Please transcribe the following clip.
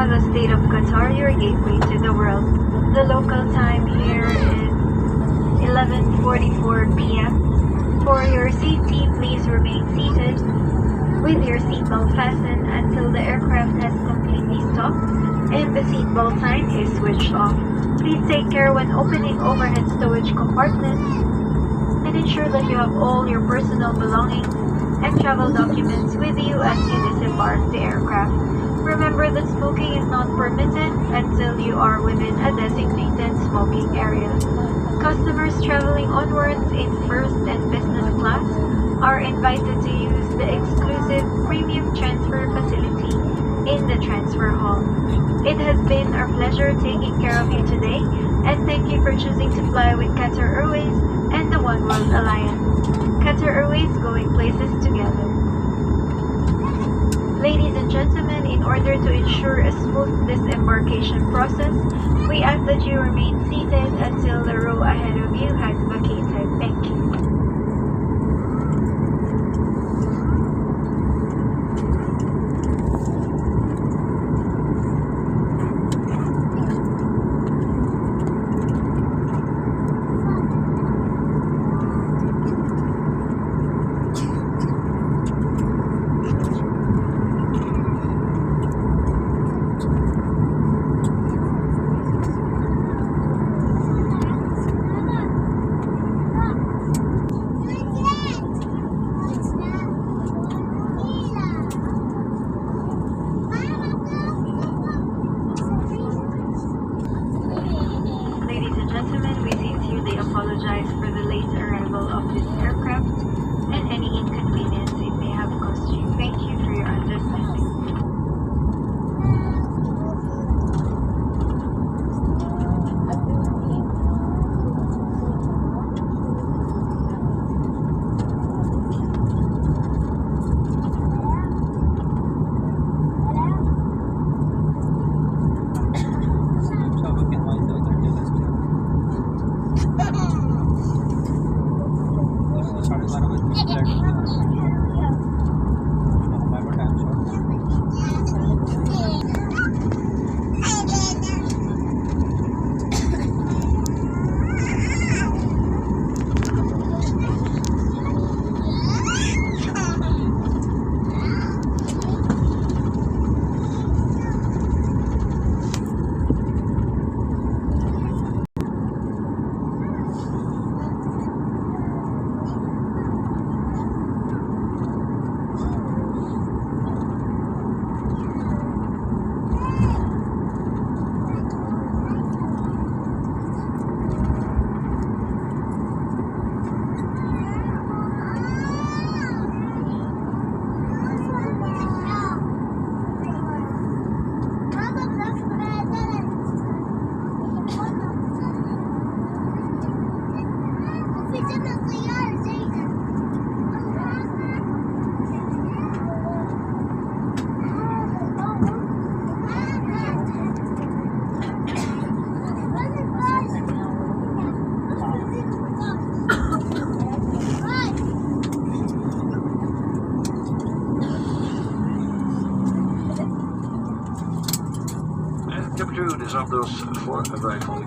Doha, the state of Qatar, your gateway to the world. The local time here is 11:44 p.m. For your safety, please remain seated with your seatbelt fastened until the aircraft has completely stopped and the seatbelt sign is switched off. Please take care when opening overhead stowage compartments and ensure that you have all your personal belongings and travel documents with you as you disembark the aircraft. Remember that smoking is not permitted until you are within a designated smoking area. Customers traveling onwards in first and business class are invited to use the exclusive premium transfer facility in the transfer hall. It has been our pleasure taking care of you today, and thank you for choosing to fly with Qatar Airways and the One World Alliance. Qatar Airways, going places together. Ladies and gentlemen, in order to ensure a smooth disembarkation process, we ask that you remain seated until the row ahead of you has vacated. Thank you. Ladies and gentlemen, we sincerely apologize for the late arrival of this aircraft and any inconvenience it may have caused you. Thank you for your understanding. Captain is anders voor arrival.